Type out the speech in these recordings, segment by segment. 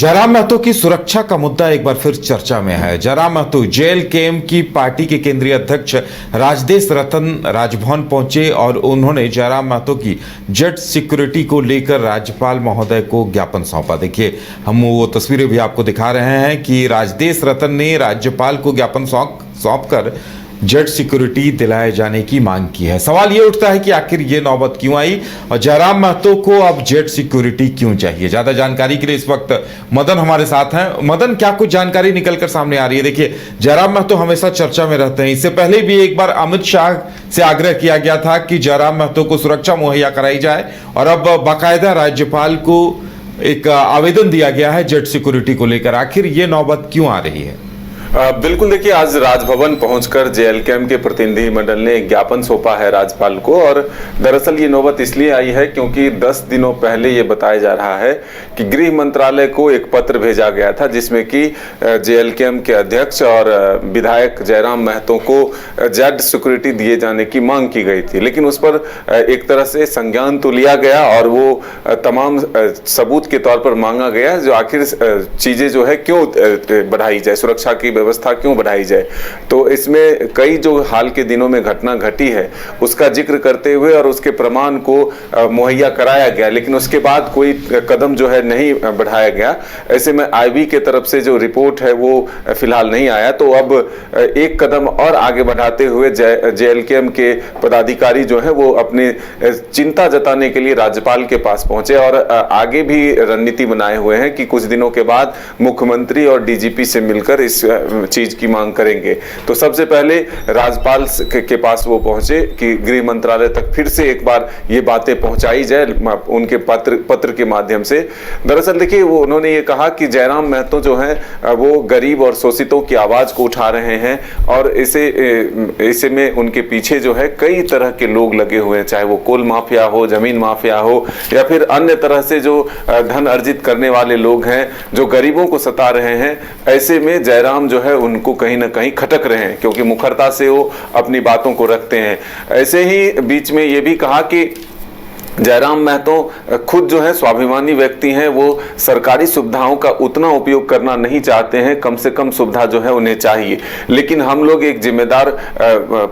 जयराम महतो की सुरक्षा का मुद्दा एक बार फिर चर्चा में है। जयराम महतो जेएलकेएम की पार्टी के केंद्रीय अध्यक्ष राजदेश रतन राजभवन पहुंचे और उन्होंने जयराम महतो की जेट सिक्योरिटी को लेकर राज्यपाल महोदय को ज्ञापन सौंपा। देखिए, हम वो तस्वीरें भी आपको दिखा रहे हैं कि राजदेश रतन ने राज्यपाल को ज्ञापन सौंप कर जेट सिक्योरिटी दिलाए जाने की मांग की है। सवाल ये उठता है कि आखिर ये नौबत क्यों आई और जयराम महतो को अब जेट सिक्योरिटी क्यों चाहिए। ज्यादा जानकारी के लिए इस वक्त मदन हमारे साथ हैं। मदन, क्या कुछ जानकारी निकलकर सामने आ रही है? देखिए, जयराम महतो हमेशा चर्चा में रहते हैं। इससे पहले भी एक बार अमित शाह से आग्रह किया गया था कि जयराम महतो को सुरक्षा मुहैया कराई जाए और अब बाकायदा राज्यपाल को एक आवेदन दिया गया है जेट सिक्योरिटी को लेकर। आखिर ये नौबत क्यों आ रही है? बिल्कुल, देखिए, आज राजभवन पहुंचकर जेएलकेएम के प्रतिनिधि मंडल ने एक ज्ञापन सौंपा है राज्यपाल को। और दरअसल ये नौबत इसलिए आई है क्योंकि 10 दिनों पहले ये बताया जा रहा है कि गृह मंत्रालय को एक पत्र भेजा गया था जिसमें कि जेएलकेएम के अध्यक्ष और विधायक जयराम महतो को जेट सिक्योरिटी दिए जाने की मांग की गई थी। लेकिन उस पर एक तरह से संज्ञान तो लिया गया और वो तमाम सबूत के तौर पर मांगा गया जो आखिर चीजें जो है क्यों बढ़ाई जाए, सुरक्षा की व्यवस्था क्यों बढ़ाई जाए। तो इसमें कई जो हाल के दिनों में घटना घटी है उसका जिक्र करते हुए और उसके प्रमाण को मुहैया कराया गया, लेकिन उसके बाद कोई कदम जो है नहीं बढ़ाया गया। ऐसे में आईबी के तरफ से जो रिपोर्ट है वो फिलहाल नहीं आया। तो अब एक कदम और आगे बढ़ाते हुए जेएलकेएम के पदाधिकारी जो है वो अपनी चिंता जताने के लिए राज्यपाल के पास पहुंचे और आगे भी रणनीति बनाए हुए हैं कि कुछ दिनों के बाद मुख्यमंत्री और डीजीपी से मिलकर इस चीज की मांग करेंगे। तो सबसे पहले राज्यपाल के पास वो पहुंचे कि गृह मंत्रालय तक फिर से एक बार ये बातें पहुंचाई जाए उनके पत्र के माध्यम से। दरअसल देखिए, वो उन्होंने ये कहा कि जयराम महतो जो हैं वो गरीब और शोषितों की आवाज को उठा रहे हैं और इसे में उनके पीछे जो है कई तरह के लोग लगे हुए हैं, चाहे वो कोल माफिया हो, जमीन माफिया हो या फिर अन्य तरह से जो धन अर्जित करने वाले लोग हैं जो गरीबों को सता रहे हैं। ऐसे में जयराम जो है उनको कहीं ना कहीं खटक रहे हैं क्योंकि मुखरता से वो अपनी बातों को रखते हैं। ऐसे ही बीच में ये भी कहा कि जयराम महतो खुद जो है स्वाभिमानी व्यक्ति हैं, वो सरकारी सुविधाओं का उतना उपयोग करना नहीं चाहते हैं, कम से कम सुविधा जो है उन्हें चाहिए। लेकिन हम लोग एक जिम्मेदार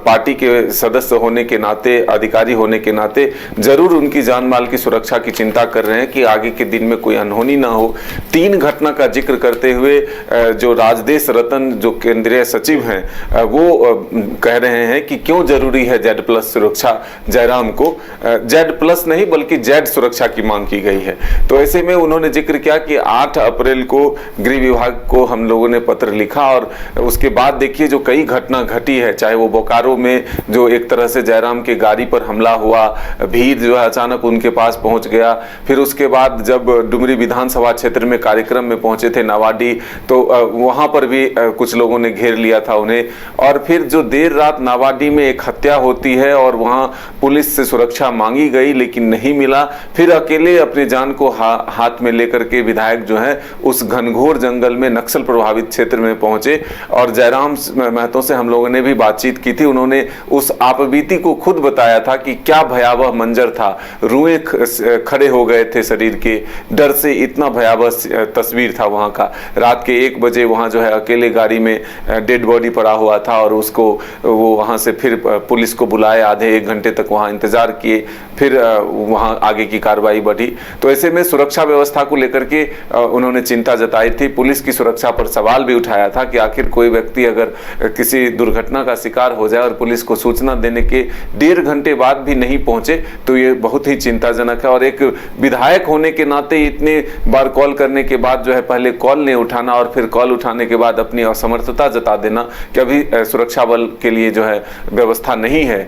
पार्टी के सदस्य होने के नाते, अधिकारी होने के नाते जरूर उनकी जान माल की सुरक्षा की चिंता कर रहे हैं कि आगे के दिन में कोई अनहोनी ना हो। 3 घटना का जिक्र करते हुए जो राजदेश रतन जो केंद्रीय सचिव हैं वो कह रहे हैं कि क्यों जरूरी है जेड प्लस सुरक्षा। जयराम को जेड प्लस नहीं बल्कि जेड सुरक्षा की मांग की गई है। तो ऐसे में उन्होंने जिक्र किया कि 8 अप्रैल को गृह विभाग को हम लोगों ने पत्र लिखा और उसके बाद देखिए जो कई घटना घटी है, चाहे वो बोकारो में जो एक तरह से जयराम के गाड़ी पर हमला हुआ, भीड़ जो है अचानक उनके पास पहुंच गया। फिर उसके बाद जब डुमरी विधानसभा क्षेत्र में कार्यक्रम में पहुंचे थे नावाडी, तो वहां पर भी कुछ लोगों ने घेर लिया था उन्हें। और फिर जो देर रात नावाडी में एक हत्या होती है और वहां पुलिस से सुरक्षा मांगी गई लेकिन नहीं मिला। फिर अकेले अपने जान को हाथ में लेकर के विधायक जो है उस घनघोर जंगल में नक्सल प्रभावित क्षेत्र में पहुंचे और जयराम महतो से हम लोगों ने भी बातचीत की थी। उन्होंने उस आपबीती को खुद बताया था कि क्या भयावह मंजर था, रुएं खड़े हो गए थे शरीर के डर से, इतना भयावह तस्वीर था वहां का। रात के 1 बजे वहां जो है अकेले गाड़ी में डेड बॉडी पड़ा हुआ था और उसको वो वहां से फिर पुलिस को बुलाए, आधे 1 घंटे तक वहां इंतजार किए, फिर वहां आगे की कार्रवाई बढ़ी। तो ऐसे में सुरक्षा व्यवस्था को लेकर के उन्होंने चिंता जताई थी। पुलिस की सुरक्षा पर सवाल भी उठाया था कि आखिर कोई व्यक्ति अगर किसी दुर्घटना का शिकार हो जाए और पुलिस को सूचना देने के 1.5 घंटे बाद भी नहीं पहुंचे तो ये बहुत ही चिंताजनक है। और एक विधायक होने के नाते इतने बार कॉल करने के बाद जो है पहले कॉल नहीं उठाना और फिर कॉल उठाने के बाद अपनी असमर्थता जता देना कि अभी सुरक्षा बल के लिए जो है व्यवस्था नहीं है।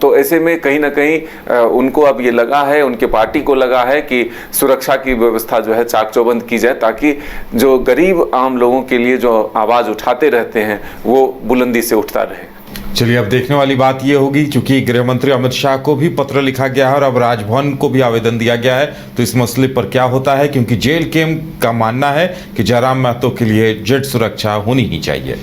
तो ऐसे में कहीं ना कहीं उनको अब ये लगा है, उनके पार्टी को लगा है कि सुरक्षा की व्यवस्था जो है चाक चौबंद की जाए ताकि जो गरीब आम लोगों के लिए जो आवाज उठाते रहते हैं वो बुलंदी से उठता रहे। चलिए, अब देखने वाली बात यह होगी क्योंकि गृह मंत्री अमित शाह को भी पत्र लिखा गया है और अब राजभवन को भी आवेदन दिया गया है, तो इस मसले पर क्या होता है, क्योंकि जेएलकेएम का मानना है कि जयराम महतो के लिए जेट सुरक्षा होनी ही चाहिए।